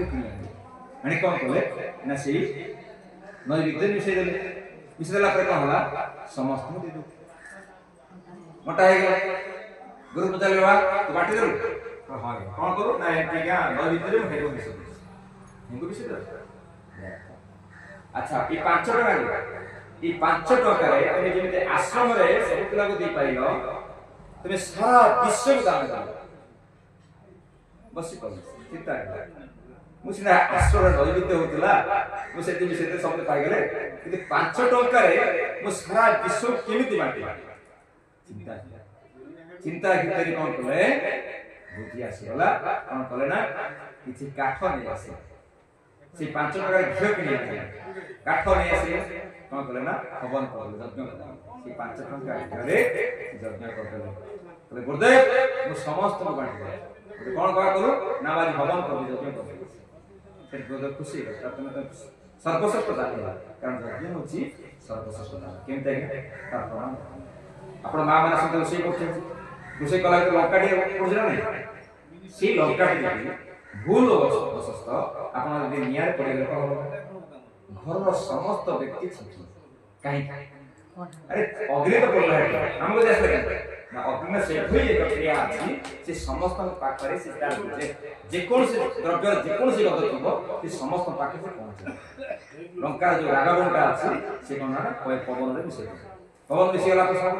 किणी आनी कौन कले ना से नई भितर मिसेदेला कौन होला समस्त दे दो मोटा है गुरु पचारे बाबा तू बाटी दे हाँ कौन करो ना क्या नई भितर हेगो मिसे हिंगो मिसे अच्छा ये 5 टका ये 5 टका रे तुम जेमिते आश्रम रे सब पिला को दे पाइलो तुम सारा विश्व को दान दो बस कर चिंता मुझे आश्रम नई भितर होतला मु सेति विषय सब पाई गेले कि 5 टका रे मु सारा विश्व केमिति बाटी चिंता चिंता भितर कौन कले बुद्धि आसीला कौन कले ना किछि काठ नै आसे से 5 टका घियो किनि आसे काठ नै आसे कौन कले ना हवन करले यज्ञ करले से 5 टका घरे यज्ञ करले तले गुरुदेव मु समस्त को बांटी दे कौन करा करू ना बाजी हवन करले यज्ञ करले से गुरुदेव खुशी है तुम तो सर्वश्रेष्ठ दान कारण यज्ञ होची सर्वश्रेष्ठ दान केमते तार प्रणाम आपण मां माने संत रोषे करछे रोषे कला के लंका टे पड़िला नै से लंका टे भूल अवस्था आपण जे नियार पड़े घर समस्त व्यक्ति छिकी काहे अरे अग्नि तो पड़ला है हमको देख ले ना अग्नि में से हुई एक क्रिया अछि से समस्त पाखरे से जे कोन से द्रव्य जे कोन से गत थिबो से समस्त पाखे से पहुंचे लंका जो रागावंटा अछि से कोन ना पवन रे मिसे पवन मिसे गला तो सब